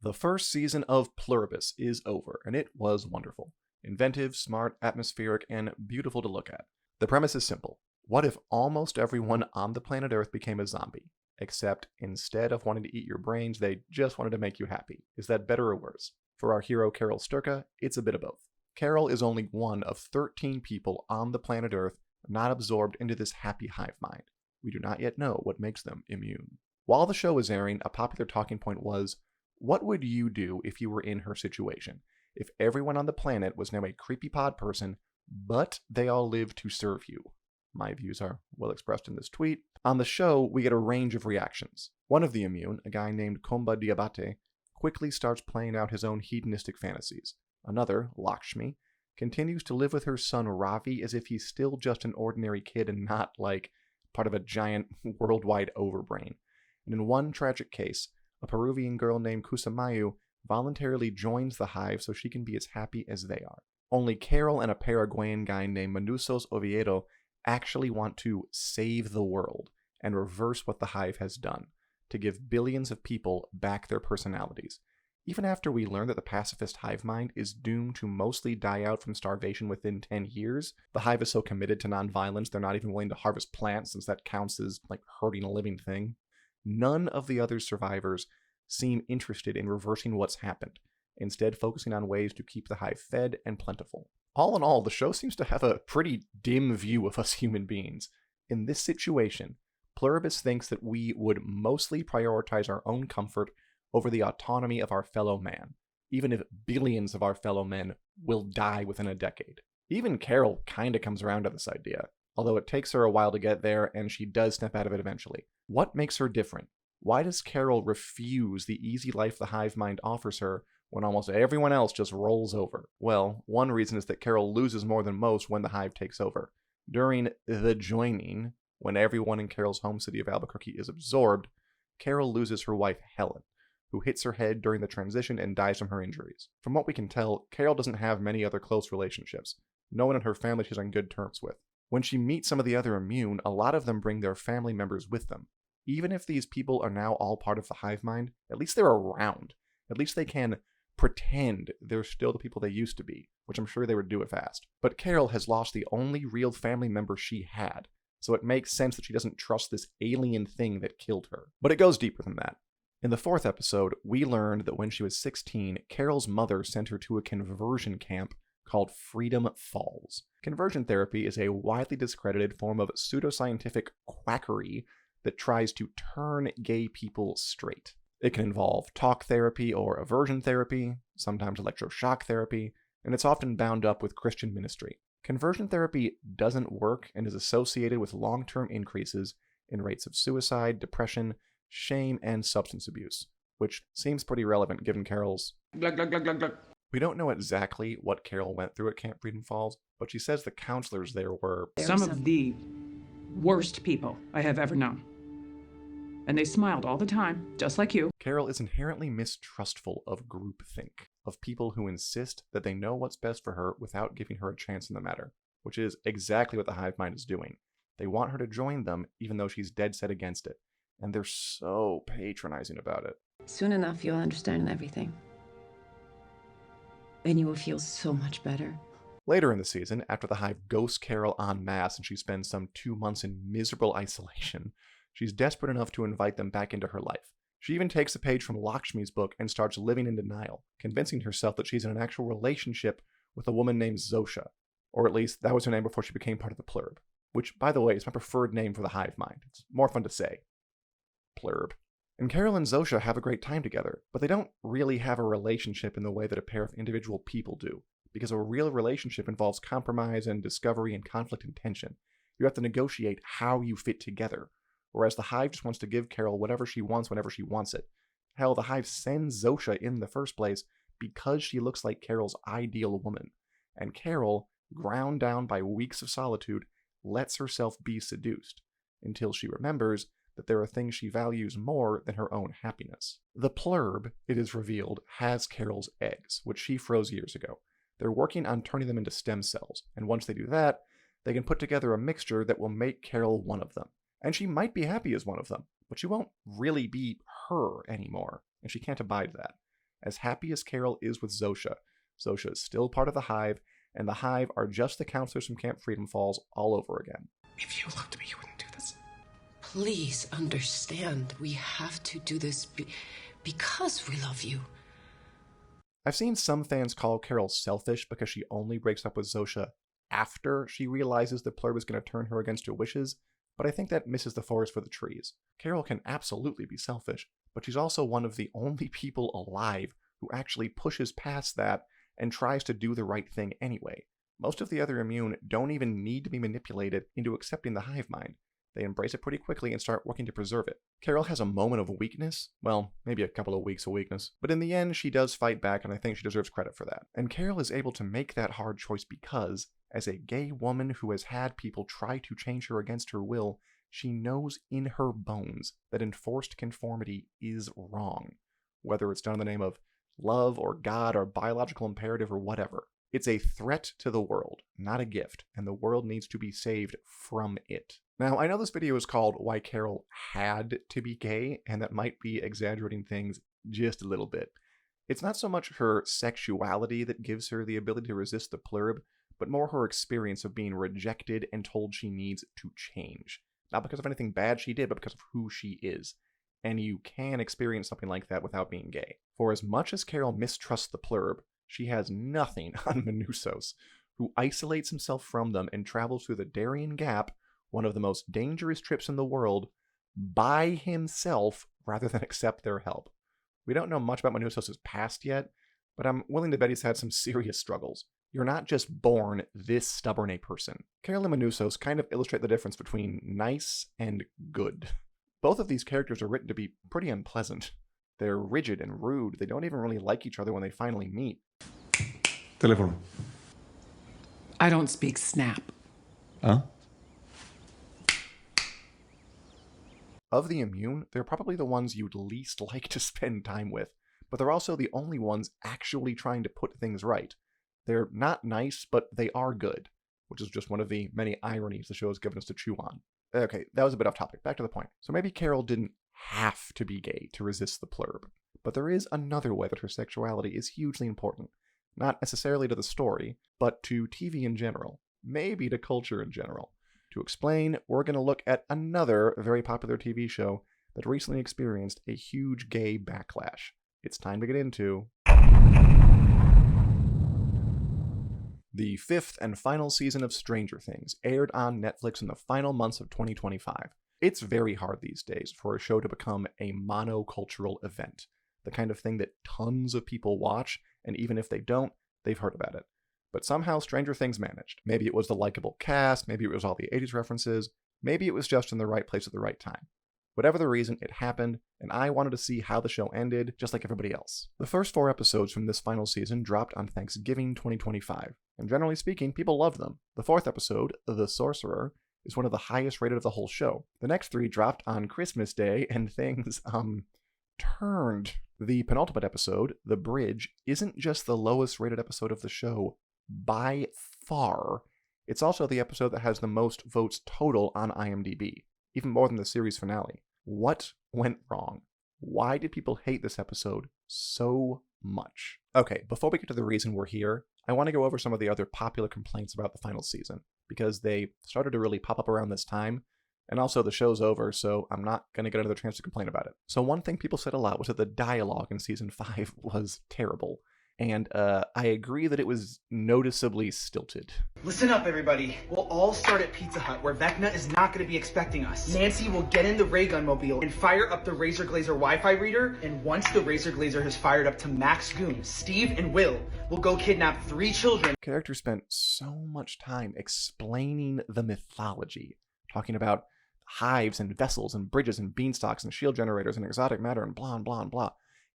The first season of Pluribus is over, and it was wonderful. Inventive, smart, atmospheric, and beautiful to look at. The premise is simple. What if almost everyone on the planet Earth became a zombie? Except instead of wanting to eat your brains, they just wanted to make you happy. Is that better or worse? For our hero Carol Sturka, it's a bit of both. Carol is only one of 13 people on the planet Earth not absorbed into this happy hive mind. We do not yet know what makes them immune. While the show was airing, a popular talking point was, what would you do if you were in her situation? If everyone on the planet was now a creepy pod person, but they all live to serve you? My views are well expressed in this tweet. On the show, we get a range of reactions. One of the immune, a guy named Komba Diabate, quickly starts playing out his own hedonistic fantasies. Another, Lakshmi, continues to live with her son Ravi as if he's still just an ordinary kid and not, like, part of a giant worldwide overbrain. And in one tragic case, a Peruvian girl named Kusamayu voluntarily joins the hive so she can be as happy as they are. Only Carol and a Paraguayan guy named Manusos Oviedo actually want to save the world and reverse what the hive has done, to give billions of people back their personalities. Even after we learn that the pacifist hive mind is doomed to mostly die out from starvation within 10 years, the hive is so committed to nonviolence they're not even willing to harvest plants since that counts as, like, hurting a living thing. None of the other survivors seem interested in reversing what's happened, instead focusing on ways to keep the hive fed and plentiful. All in all, the show seems to have a pretty dim view of us human beings. In this situation, Pluribus thinks that we would mostly prioritize our own comfort over the autonomy of our fellow man, even if billions of our fellow men will die within a decade. Even Carol kinda comes around to this idea, although it takes her a while to get there, and she does snap out of it eventually. What makes her different? Why does Carol refuse the easy life the hive mind offers her when almost everyone else just rolls over? Well, one reason is that Carol loses more than most when the hive takes over. During the joining, when everyone in Carol's home city of Albuquerque is absorbed, Carol loses her wife Helen, who hits her head during the transition and dies from her injuries. From what we can tell, Carol doesn't have many other close relationships. No one in her family she's on good terms with. When she meets some of the other immune, a lot of them bring their family members with them. Even if these people are now all part of the hive mind, at least they're around. At least they can pretend they're still the people they used to be, which I'm sure they would do it fast. But Carol has lost the only real family member she had, so it makes sense that she doesn't trust this alien thing that killed her. But it goes deeper than that. In the 4th episode, we learned that when she was 16, Carol's mother sent her to a conversion camp called Freedom Falls. Conversion therapy is a widely discredited form of pseudoscientific quackery that tries to turn gay people straight. It can involve talk therapy or aversion therapy, sometimes electroshock therapy, and it's often bound up with Christian ministry. Conversion therapy doesn't work and is associated with long-term increases in rates of suicide, depression, shame, and substance abuse, which seems pretty relevant given Carol's... We don't know exactly what Carol went through at Camp Freedom Falls, but she says the counselors there were... Some of the worst people I have ever known. And they smiled all the time, just like you. Carol is inherently mistrustful of groupthink, of people who insist that they know what's best for her without giving her a chance in the matter, which is exactly what the hive mind is doing. They want her to join them even though she's dead set against it, and they're so patronizing about it. Soon enough, you'll understand everything. And you will feel so much better. Later in the season, after the hive ghosts Carol en masse and she spends some 2 months in miserable isolation, she's desperate enough to invite them back into her life. She even takes a page from Lakshmi's book and starts living in denial, convincing herself that she's in an actual relationship with a woman named Zosha, or at least that was her name before she became part of the Plurb, which, by the way, is my preferred name for the hive mind. It's more fun to say. Plurb. And Carol and Zosha have a great time together, but they don't really have a relationship in the way that a pair of individual people do, because a real relationship involves compromise and discovery and conflict and tension. You have to negotiate how you fit together, whereas the hive just wants to give Carol whatever she wants whenever she wants it. Hell, the hive sends Zosha in the first place because she looks like Carol's ideal woman, and Carol, ground down by weeks of solitude, lets herself be seduced, until she remembers that there are things she values more than her own happiness. The Plurb, it is revealed, has Carol's eggs, which she froze years ago. They're working on turning them into stem cells, and once they do that, they can put together a mixture that will make Carol one of them. And she might be happy as one of them, but she won't really be her anymore, and she can't abide that. As happy as Carol is with Zosha, Zosha is still part of the Hive, and the Hive are just the counselors from Camp Freedom Falls all over again. If you loved me, you wouldn't do this. Please understand, we have to do this because we love you. I've seen some fans call Carol selfish because she only breaks up with Zosha after she realizes that Pluribus is going to turn her against her wishes, but I think that misses the forest for the trees. Carol can absolutely be selfish, but she's also one of the only people alive who actually pushes past that and tries to do the right thing anyway. Most of the other immune don't even need to be manipulated into accepting the hive mind. They embrace it pretty quickly and start working to preserve it. Carol has a moment of weakness, well, maybe a couple of weeks of weakness, but in the end she does fight back, and I think she deserves credit for that. And Carol is able to make that hard choice because, as a gay woman who has had people try to change her against her will, she knows in her bones that enforced conformity is wrong, whether it's done in the name of love or God or biological imperative or whatever. It's a threat to the world, not a gift, and the world needs to be saved from it. Now, I know this video is called Why Carol Had to Be Gay, and that might be exaggerating things just a little bit. It's not so much her sexuality that gives her the ability to resist the plurib, but more her experience of being rejected and told she needs to change. Not because of anything bad she did, but because of who she is. And you can experience something like that without being gay. For as much as Carol mistrusts the plurib, she has nothing on Manusos, who isolates himself from them and travels through the Darien Gap, one of the most dangerous trips in the world, by himself rather than accept their help. We don't know much about Manusos' past yet, but I'm willing to bet he's had some serious struggles. You're not just born this stubborn a person. Carol and Manusos kind of illustrate the difference between nice and good. Both of these characters are written to be pretty unpleasant. They're rigid and rude. They don't even really like each other when they finally meet. Teléfono. I don't speak Snap. Huh? Of the immune, they're probably the ones you'd least like to spend time with, but they're also the only ones actually trying to put things right. They're not nice, but they are good, which is just one of the many ironies the show has given us to chew on. Okay, that was a bit off topic. Back to the point. So maybe Carol didn't have to be gay to resist the plurb, but there is another way that her sexuality is hugely important. Not necessarily to the story, but to TV in general. Maybe to culture in general. To explain, we're going to look at another very popular TV show that recently experienced a huge gay backlash. It's time to get into the 5th and final season of Stranger Things, aired on Netflix in the final months of 2025. It's very hard these days for a show to become a monocultural event, the kind of thing that tons of people watch, and even if they don't, they've heard about it. But somehow Stranger Things managed. Maybe it was the likable cast, maybe it was all the 80s references, maybe it was just in the right place at the right time. Whatever the reason, it happened, and I wanted to see how the show ended, just like everybody else. The first 4 episodes from this final season dropped on Thanksgiving 2025, and generally speaking, people loved them. The 4th episode, The Sorcerer, is one of the highest rated of the whole show. The next 3 dropped on Christmas Day, and things, turned. The penultimate episode, The Bridge, isn't just the lowest rated episode of the show by far. It's also the episode that has the most votes total on IMDb, even more than the series finale. What went wrong? Why did people hate this episode so much? Okay, before we get to the reason we're here, I want to go over some of the other popular complaints about the final season, because they started to really pop up around this time, and also the show's over, so I'm not going to get another chance to complain about it. So one thing people said a lot was that the dialogue in season 5 was terrible. And I agree that it was noticeably stilted. Listen up, everybody. We'll all start at Pizza Hut, where Vecna is not going to be expecting us. Nancy will get in the ray gun mobile and fire up the Razor Glazer Wi-Fi reader, and once the Razor Glazer has fired up to max goon, Steve and Will will go kidnap 3 children. Characters spent so much time explaining the mythology, talking about hives and vessels and bridges and beanstalks and shield generators and exotic matter and blah, blah, blah.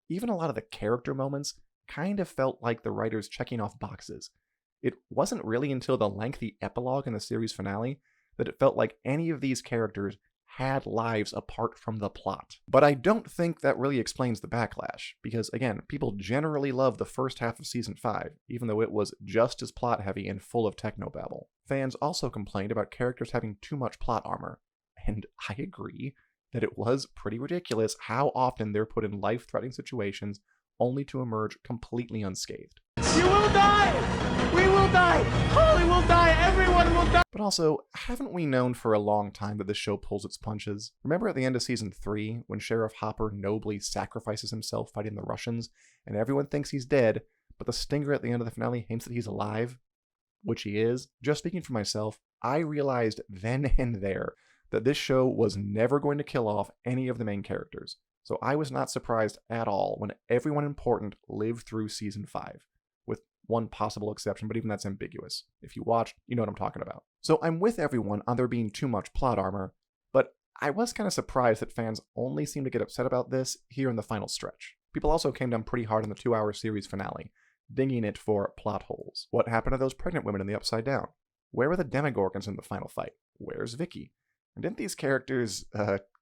Even a lot of the character moments kind of felt like the writers checking off boxes. It wasn't really until the lengthy epilogue in the series finale that it felt like any of these characters had lives apart from the plot. But I don't think that really explains the backlash, because again, people generally love the first half of season 5, even though it was just as plot heavy and full of technobabble. Fans also complained about characters having too much plot armor, and I agree that it was pretty ridiculous how often they're put in life-threatening situations only to emerge completely unscathed. You will die! We will die! Holly will die! Everyone will die! But also, haven't we known for a long time that this show pulls its punches? Remember at the end of season 3, when Sheriff Hopper nobly sacrifices himself fighting the Russians, and everyone thinks he's dead, but the stinger at the end of the finale hints that he's alive? Which he is. Just speaking for myself, I realized then and there that this show was never going to kill off any of the main characters. So I was not surprised at all when everyone important lived through season 5. With one possible exception, but even that's ambiguous. If you watched, you know what I'm talking about. So I'm with everyone on there being too much plot armor, but I was kind of surprised that fans only seem to get upset about this here in the final stretch. People also came down pretty hard on the 2-hour series finale, dinging it for plot holes. What happened to those pregnant women in the Upside Down? Where were the Demogorgons in the final fight? Where's Vicky? And didn't these characters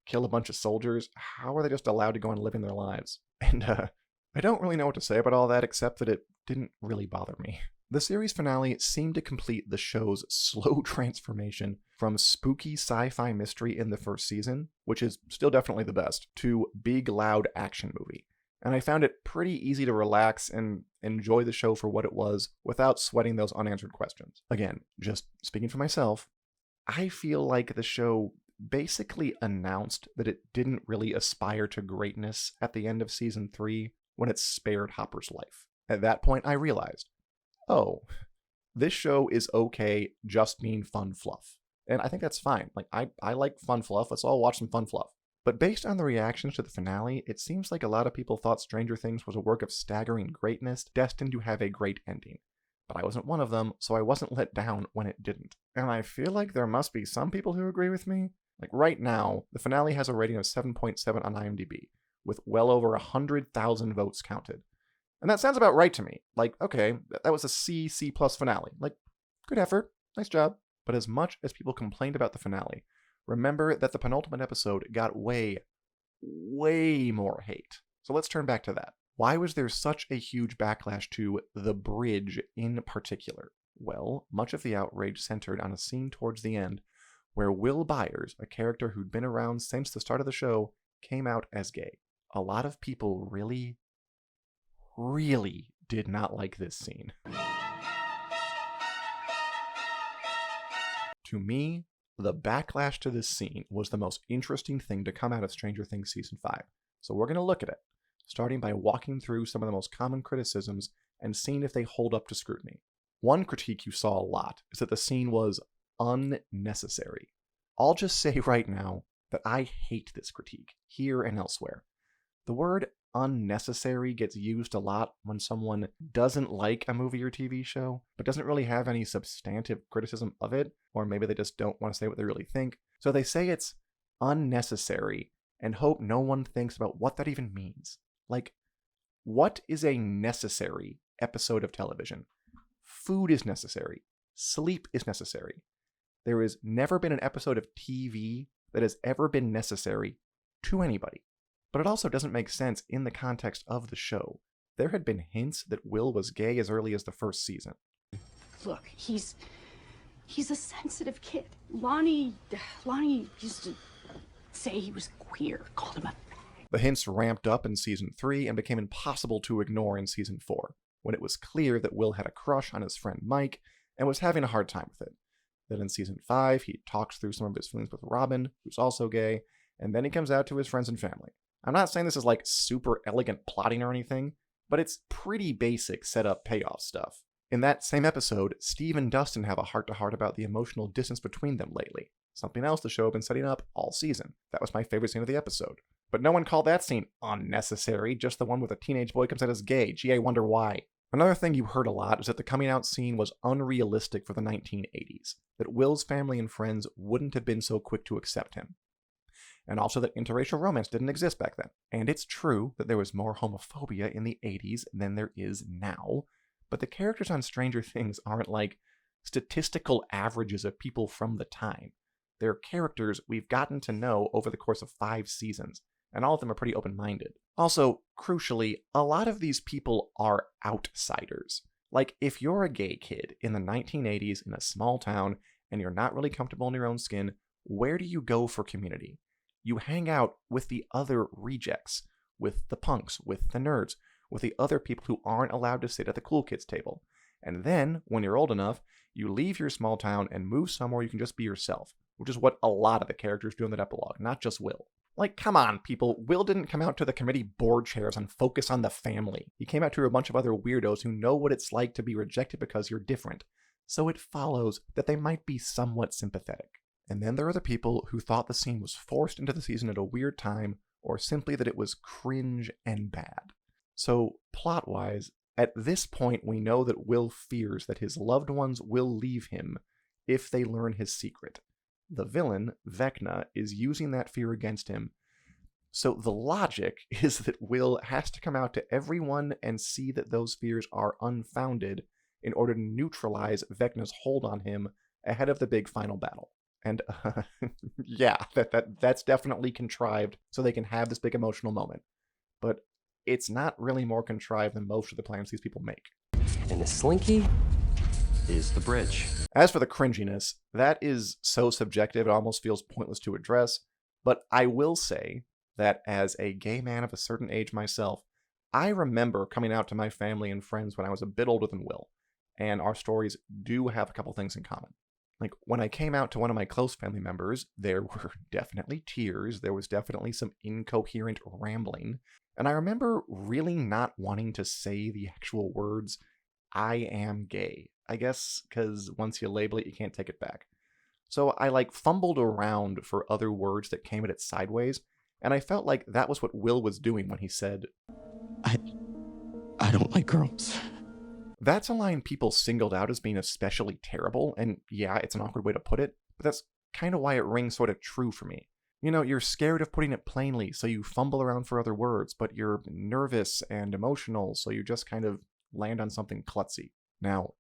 kill a bunch of soldiers? How are they just allowed to go on living their lives? And I don't really know what to say about all that except that it didn't really bother me. The series finale seemed to complete the show's slow transformation from spooky sci-fi mystery in the first season, which is still definitely the best, to big loud action movie. And I found it pretty easy to relax and enjoy the show for what it was without sweating those unanswered questions. Again, just speaking for myself, I feel like the show basically announced that it didn't really aspire to greatness at the end of season 3 when it spared Hopper's life. At that point, I realized, oh, this show is okay just being fun fluff. And I think that's fine. Like, I like fun fluff. Let's all watch some fun fluff. But based on the reactions to the finale, it seems like a lot of people thought Stranger Things was a work of staggering greatness destined to have a great ending. But I wasn't one of them, so I wasn't let down when it didn't. And I feel like there must be some people who agree with me. Like right now, the finale has a rating of 7.7 on IMDb, with well over 100,000 votes counted. And that sounds about right to me. Like, okay, that was a C+ finale. Like, good effort, nice job. But as much as people complained about the finale, remember that the penultimate episode got way more hate. So let's turn back to that. Why was there such a huge backlash to the bridge in particular? Well, much of the outrage centered on a scene towards the end where Will Byers, a character who'd been around since the start of the show, came out as gay. A lot of people really did not like this scene. To me, the backlash to this scene was the most interesting thing to come out of Stranger Things Season 5. So we're going to look at it, starting by walking through some of the most common criticisms and seeing if they hold up to scrutiny. One critique you saw a lot is that the scene was unnecessary. I'll just say right now that I hate this critique, here and elsewhere. The word unnecessary gets used a lot when someone doesn't like a movie or TV show, but doesn't really have any substantive criticism of it, or maybe they just don't want to say what they really think. So they say it's unnecessary and hope no one thinks about what that even means. Like, what is a necessary episode of television? Food is necessary. Sleep is necessary. There has never been an episode of TV that has ever been necessary to anybody. But it also doesn't make sense in the context of the show. There had been hints that Will was gay as early as the first season. Look, he's a sensitive kid. Lonnie used to say he was queer, called him a fag. The hints ramped up in season 3 and became impossible to ignore in season 4, when it was clear that Will had a crush on his friend Mike and was having a hard time with it. Then in season 5, he talks through some of his feelings with Robin, who's also gay, and then he comes out to his friends and family. I'm not saying this is like super elegant plotting or anything, but it's pretty basic setup payoff stuff. In that same episode, Steve and Dustin have a heart-to-heart about the emotional distance between them lately. Something else the show had been setting up all season. That was my favorite scene of the episode. But no one called that scene unnecessary, just the one where a teenage boy comes out as gay. Gee, I wonder why. Another thing you heard a lot is that the coming out scene was unrealistic for the 1980s, that Will's family and friends wouldn't have been so quick to accept him. And also that interracial romance didn't exist back then. And it's true that there was more homophobia in the 80s than there is now, but the characters on Stranger Things aren't like statistical averages of people from the time. They're characters we've gotten to know over the course of 5 seasons, and all of them are pretty open-minded. Also, crucially, a lot of these people are outsiders. Like, if you're a gay kid in the 1980s in a small town and you're not really comfortable in your own skin, where do you go for community? You hang out with the other rejects, with the punks, with the nerds, with the other people who aren't allowed to sit at the cool kids table. And then, when you're old enough, you leave your small town and move somewhere you can just be yourself, which is what a lot of the characters do in that epilogue, not just Will. Like, come on, people. Will didn't come out to the committee board chairs and focus on the family. He came out to a bunch of other weirdos who know what it's like to be rejected because you're different. So it follows that they might be somewhat sympathetic. And then there are the people who thought the scene was forced into the season at a weird time, or simply that it was cringe and bad. So, plot-wise, at this point we know that Will fears that his loved ones will leave him if they learn his secret. The villain, Vecna, is using that fear against him. So the logic is that Will has to come out to everyone and see that those fears are unfounded in order to neutralize Vecna's hold on him ahead of the big final battle. And yeah, that's definitely contrived so they can have this big emotional moment. But it's not really more contrived than most of the plans these people make. And the slinky is the bridge. As for the cringiness, that is so subjective it almost feels pointless to address, but I will say that as a gay man of a certain age myself, I remember coming out to my family and friends when I was a bit older than Will, and our stories do have a couple things in common. Like, when I came out to one of my close family members, there were definitely tears, there was definitely some incoherent rambling, and I remember really not wanting to say the actual words, "I am gay." I guess because once you label it, you can't take it back. So I fumbled around for other words that came at it sideways, and I felt like that was what Will was doing when he said, I don't like girls. That's a line people singled out as being especially terrible, and yeah, it's an awkward way to put it, but that's kind of why it rings sort of true for me. You know, you're scared of putting it plainly, so you fumble around for other words, but you're nervous and emotional, so you just kind of land on something klutzy. Now,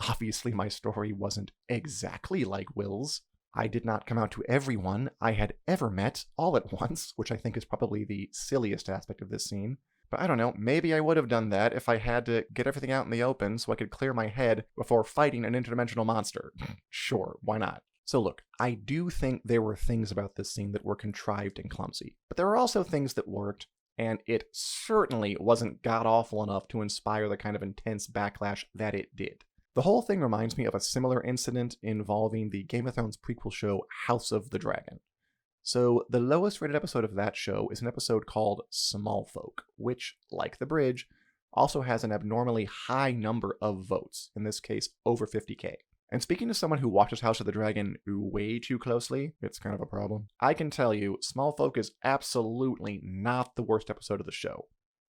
obviously my story wasn't exactly like Will's. I did not come out to everyone I had ever met all at once, which I think is probably the silliest aspect of this scene. But I don't know, maybe I would have done that if I had to get everything out in the open so I could clear my head before fighting an interdimensional monster. Sure, why not? So look, I do think there were things about this scene that were contrived and clumsy, but there were also things that worked, and it certainly wasn't god-awful enough to inspire the kind of intense backlash that it did. The whole thing reminds me of a similar incident involving the Game of Thrones prequel show House of the Dragon. So the lowest rated episode of that show is an episode called Small Folk, which, like The Bridge, also has an abnormally high number of votes, in this case over 50k. And speaking to someone who watches House of the Dragon way too closely, it's kind of a problem. I can tell you, Small Folk is absolutely not the worst episode of the show.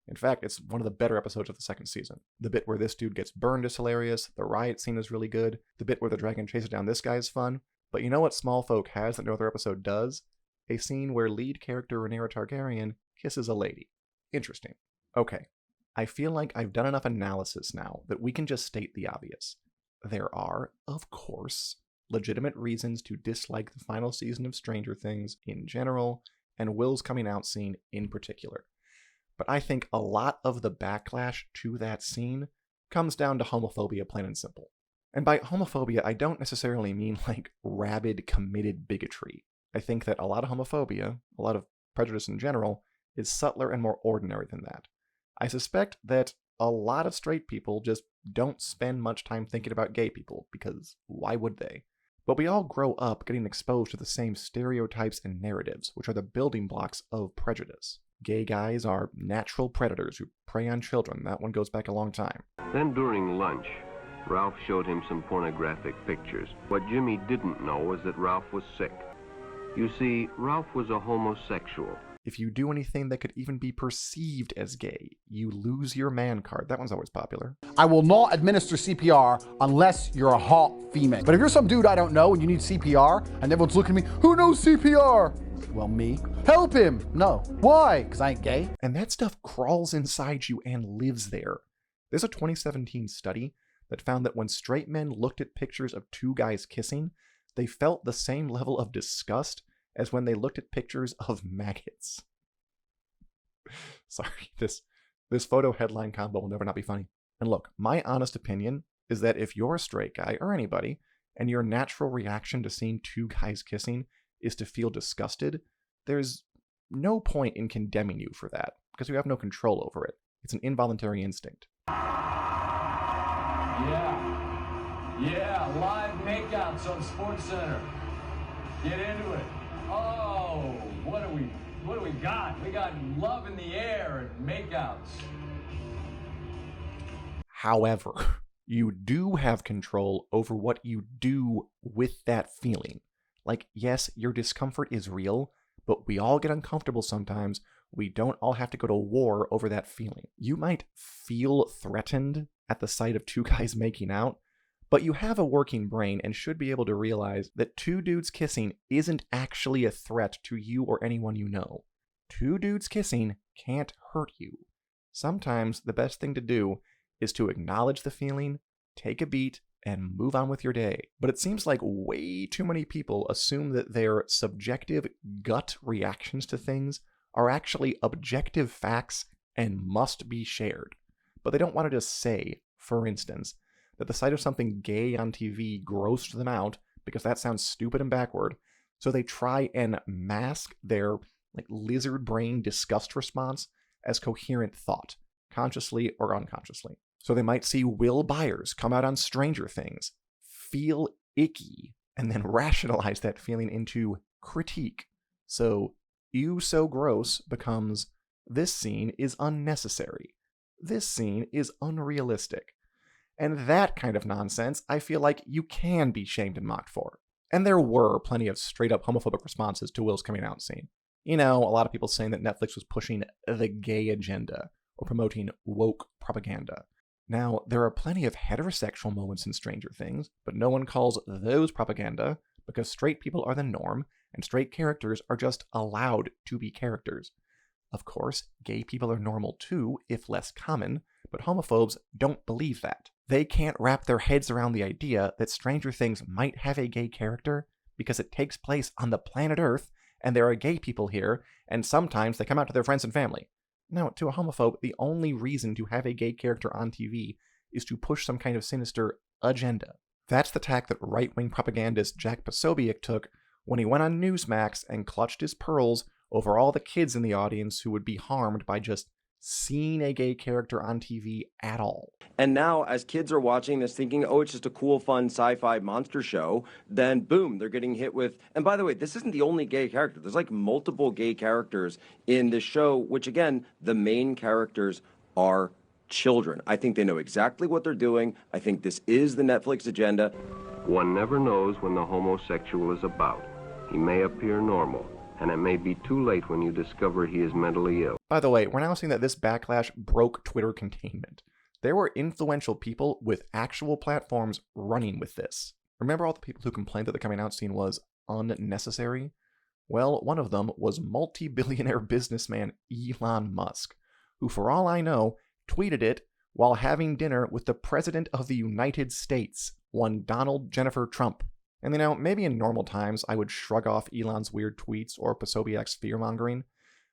In fact, it's one of the better episodes of the second season. The bit where this dude gets burned is hilarious, the riot scene is really good, the bit where the dragon chases down this guy is fun, but you know what Small Folk has that no other episode does? A scene where lead character Rhaenyra Targaryen kisses a lady. Interesting. Okay, I feel like I've done enough analysis now that we can just state the obvious. There are, of course, legitimate reasons to dislike the final season of Stranger Things in general, and Will's coming out scene in particular. But I think a lot of the backlash to that scene comes down to homophobia, plain and simple. And by homophobia, I don't necessarily mean rabid, committed bigotry. I think that a lot of homophobia, a lot of prejudice in general, is subtler and more ordinary than that. I suspect that a lot of straight people just don't spend much time thinking about gay people, because why would they? But we all grow up getting exposed to the same stereotypes and narratives, which are the building blocks of prejudice. Gay guys are natural predators who prey on children. That one goes back a long time. Then during lunch, Ralph showed him some pornographic pictures. What Jimmy didn't know was that Ralph was sick. You see, Ralph was a homosexual. If you do anything that could even be perceived as gay, you lose your man card. That one's always popular. I will not administer CPR unless you're a hot female. But if you're some dude I don't know and you need CPR and everyone's looking at me, who knows CPR? Well, me. Help him! No. Why? Because I ain't gay. And that stuff crawls inside you and lives there. There's a 2017 study that found that when straight men looked at pictures of two guys kissing, they felt the same level of disgust as when they looked at pictures of maggots. Sorry, this photo headline combo will never not be funny. And look, my honest opinion is that if you're a straight guy, or anybody, and your natural reaction to seeing two guys kissing is to feel disgusted, there's no point in condemning you for that, because you have no control over it. It's an involuntary instinct. Yeah, live makeouts on SportsCenter. Get into it. Oh, what do we got? We got love in the air and makeouts. However, you do have control over what you do with that feeling. Like, yes, your discomfort is real, but we all get uncomfortable sometimes. We don't all have to go to war over that feeling. You might feel threatened at the sight of two guys making out, but you have a working brain and should be able to realize that two dudes kissing isn't actually a threat to you or anyone you know. Two dudes kissing can't hurt you. Sometimes the best thing to do is to acknowledge the feeling, take a beat, and move on with your day. But it seems like way too many people assume that their subjective gut reactions to things are actually objective facts and must be shared. But they don't want to just say, for instance, that the sight of something gay on TV grossed them out because that sounds stupid and backward, so they try and mask their lizard brain disgust response as coherent thought, consciously or unconsciously. So they might see Will Byers come out on Stranger Things, feel icky, and then rationalize that feeling into critique. So, ew, so gross becomes, this scene is unnecessary. This scene is unrealistic. And that kind of nonsense, I feel like you can be shamed and mocked for. And there were plenty of straight-up homophobic responses to Will's coming out scene. You know, a lot of people saying that Netflix was pushing the gay agenda or promoting woke propaganda. Now, there are plenty of heterosexual moments in Stranger Things, but no one calls those propaganda because straight people are the norm, and straight characters are just allowed to be characters. Of course, gay people are normal too, if less common, but homophobes don't believe that. They can't wrap their heads around the idea that Stranger Things might have a gay character because it takes place on the planet Earth, and there are gay people here, and sometimes they come out to their friends and family. Now, to a homophobe, the only reason to have a gay character on TV is to push some kind of sinister agenda. That's the tack that right-wing propagandist Jack Posobiec took when he went on Newsmax and clutched his pearls over all the kids in the audience who would be harmed by just seeing a gay character on TV at all. And now, as kids are watching this thinking, oh, it's just a cool, fun sci-fi monster show, then boom, they're getting hit with, and by the way, this isn't the only gay character. There's like multiple gay characters in this show, which again, the main characters are children. I think they know exactly what they're doing. I think this is the Netflix agenda. One never knows when the homosexual is about. He may appear normal, and it may be too late when you discover he is mentally ill. By the way, we're now seeing that this backlash broke Twitter containment. There were influential people with actual platforms running with this. Remember all the people who complained that the coming out scene was unnecessary? Well, one of them was multi-billionaire businessman Elon Musk, who, for all I know, tweeted it while having dinner with the President of the United States, one Donald Jennifer Trump. And you know, maybe in normal times I would shrug off Elon's weird tweets or Posobiec's fear-mongering,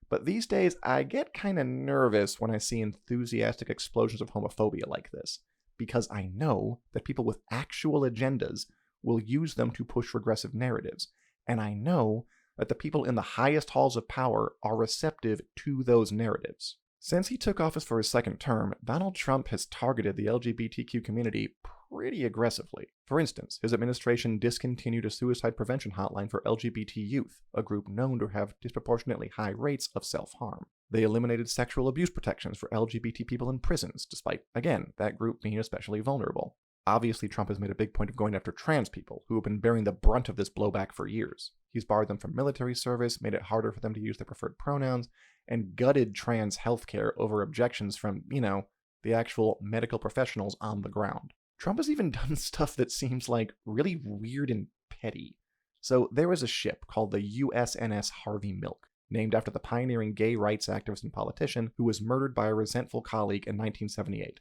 but these days I get kind of nervous when I see enthusiastic explosions of homophobia like this, because I know that people with actual agendas will use them to push regressive narratives, and I know that the people in the highest halls of power are receptive to those narratives. Since he took office for his second term, Donald Trump has targeted the LGBTQ community pretty aggressively. For instance, his administration discontinued a suicide prevention hotline for LGBT youth, a group known to have disproportionately high rates of self-harm. They eliminated sexual abuse protections for LGBT people in prisons, despite, again, that group being especially vulnerable. Obviously, Trump has made a big point of going after trans people, who have been bearing the brunt of this blowback for years. He's barred them from military service, made it harder for them to use their preferred pronouns, and gutted trans healthcare over objections from, the actual medical professionals on the ground. Trump has even done stuff that seems like really weird and petty. So there was a ship called the USNS Harvey Milk, named after the pioneering gay rights activist and politician who was murdered by a resentful colleague in 1978.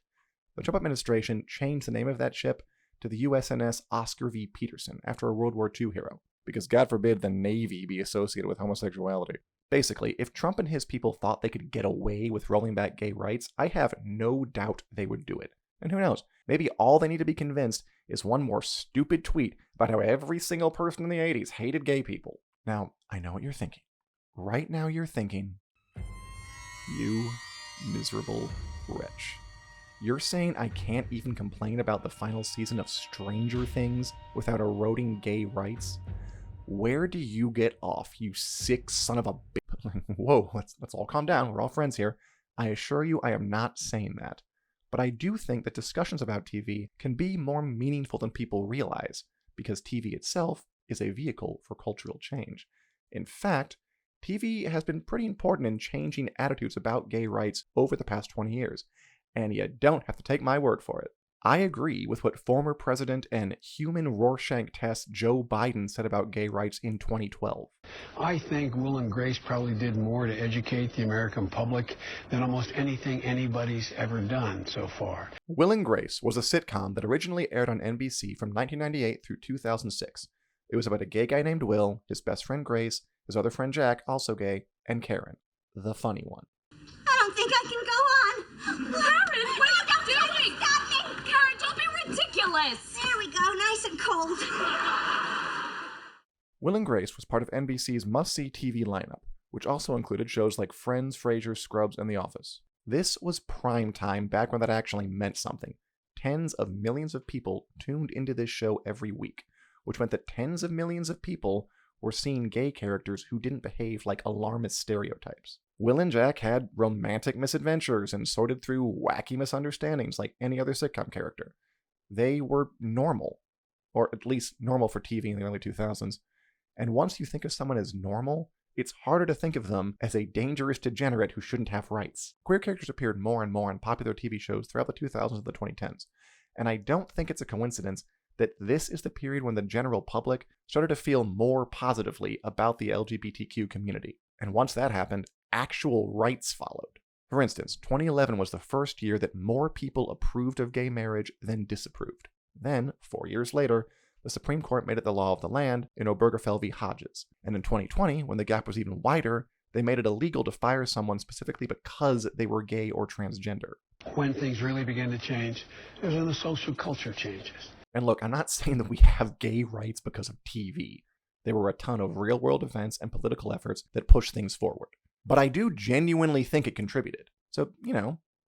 The Trump administration changed the name of that ship to the USNS Oscar V. Peterson after a World War II hero, because God forbid the Navy be associated with homosexuality. Basically, if Trump and his people thought they could get away with rolling back gay rights, I have no doubt they would do it. And who knows, maybe all they need to be convinced is one more stupid tweet about how every single person in the 80s hated gay people. Now, I know what you're thinking. Right now you're thinking, you miserable stretch. You're saying I can't even complain about the final season of Stranger Things without eroding gay rights? Where do you get off, you sick son of a bitch? Whoa, let's all calm down. We're all friends here. I assure you I am not saying that. But I do think that discussions about TV can be more meaningful than people realize, because TV itself is a vehicle for cultural change. In fact, TV has been pretty important in changing attitudes about gay rights over the past 20 years, and you don't have to take my word for it. I agree with what former president and human Rorschach test Joe Biden said about gay rights in 2012. I think Will and Grace probably did more to educate the American public than almost anything anybody's ever done so far. Will and Grace was a sitcom that originally aired on NBC from 1998 through 2006. It was about a gay guy named Will, his best friend Grace, his other friend Jack, also gay, and Karen, the funny one. I don't think I can go on. Karen, what are you doing? Stop me! Karen, don't be ridiculous! There we go, nice and cold. Will and Grace was part of NBC's must-see TV lineup, which also included shows like Friends, Frasier, Scrubs, and The Office. This was prime time back when that actually meant something. Tens of millions of people tuned into this show every week, which meant that tens of millions of people were seeing gay characters who didn't behave like alarmist stereotypes. Will and Jack had romantic misadventures and sorted through wacky misunderstandings like any other sitcom character. They were normal, or at least normal for TV in the early 2000s. And once you think of someone as normal, it's harder to think of them as a dangerous degenerate who shouldn't have rights. Queer characters appeared more and more on popular TV shows throughout the 2000s and the 2010s, and I don't think it's a coincidence that this is the period when the general public started to feel more positively about the LGBTQ community. And once that happened, actual rights followed. For instance, 2011 was the first year that more people approved of gay marriage than disapproved. Then, 4 years later, the Supreme Court made it the law of the land in Obergefell v. Hodges. And in 2020, when the gap was even wider, they made it illegal to fire someone specifically because they were gay or transgender. When things really begin to change is when the social culture changes. And look, I'm not saying that we have gay rights because of TV. There were a ton of real-world events and political efforts that pushed things forward. But I do genuinely think it contributed. So,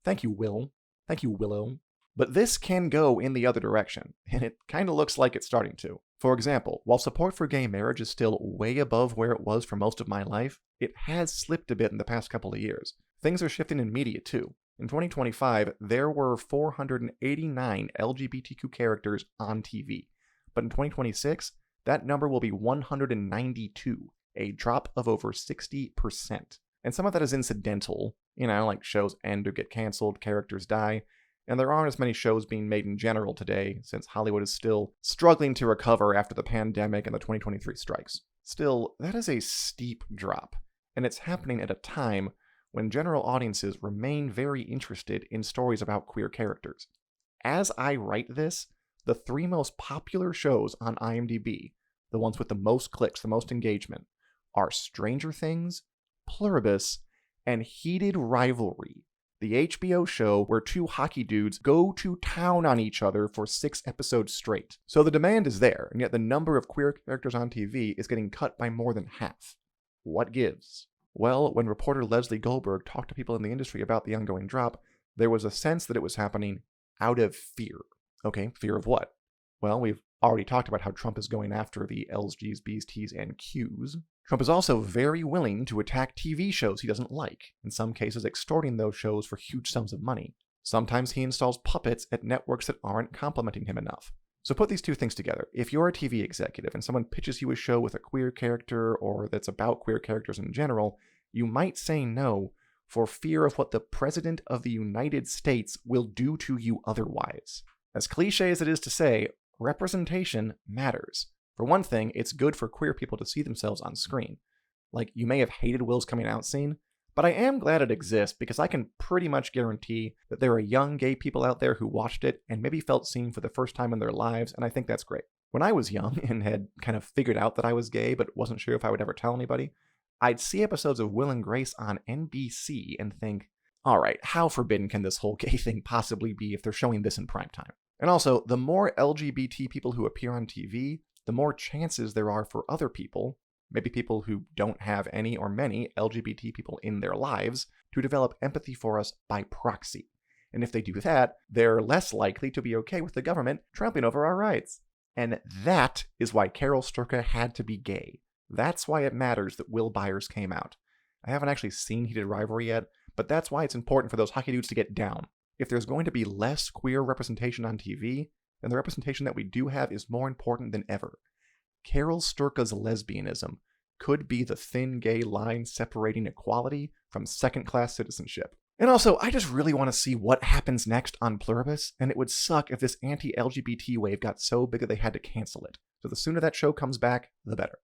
thank you, Will. Thank you, Willow. But this can go in the other direction, and it kind of looks like it's starting to. For example, while support for gay marriage is still way above where it was for most of my life, it has slipped a bit in the past couple of years. Things are shifting in media too. In 2025, there were 489 LGBTQ characters on TV. But in 2026, that number will be 192, a drop of over 60%. And some of that is incidental, like shows end or get canceled, characters die, and there aren't as many shows being made in general today, since Hollywood is still struggling to recover after the pandemic and the 2023 strikes. Still, that is a steep drop, and it's happening at a time when general audiences remain very interested in stories about queer characters. As I write this, the 3 most popular shows on IMDb, the ones with the most clicks, the most engagement, are Stranger Things, Pluribus, and Heated Rivalry, the HBO show where 2 hockey dudes go to town on each other for 6 episodes straight. So the demand is there, and yet the number of queer characters on TV is getting cut by more than half. What gives? Well, when reporter Leslie Goldberg talked to people in the industry about the ongoing drop, there was a sense that it was happening out of fear. Okay, fear of what? Well, we've already talked about how Trump is going after the L's, G's, B's, T's, and Q's. Trump is also very willing to attack TV shows he doesn't like, in some cases extorting those shows for huge sums of money. Sometimes he installs puppets at networks that aren't complimenting him enough. So put these 2 things together. If you're a TV executive and someone pitches you a show with a queer character or that's about queer characters in general, you might say no for fear of what the President of the United States will do to you otherwise. As cliche as it is to say, representation matters. For one thing, it's good for queer people to see themselves on screen. Like, you may have hated Will's coming out scene, but I am glad it exists because I can pretty much guarantee that there are young gay people out there who watched it and maybe felt seen for the first time in their lives, and I think that's great. When I was young and had kind of figured out that I was gay but wasn't sure if I would ever tell anybody, I'd see episodes of Will and Grace on NBC and think, alright, how forbidden can this whole gay thing possibly be if they're showing this in primetime? And also, the more LGBT people who appear on TV, the more chances there are for other people, maybe people who don't have any or many LGBT people in their lives, to develop empathy for us by proxy. And if they do that, they're less likely to be okay with the government trampling over our rights. And that is why Carol Sturka had to be gay. That's why it matters that Will Byers came out. I haven't actually seen Heated Rivalry yet, but that's why it's important for those hockey dudes to get down. If there's going to be less queer representation on TV, then the representation that we do have is more important than ever. Carol Sturka's lesbianism could be the thin gay line separating equality from second-class citizenship. And also, I just really want to see what happens next on Pluribus, and it would suck if this anti-LGBT wave got so big that they had to cancel it. So the sooner that show comes back, the better.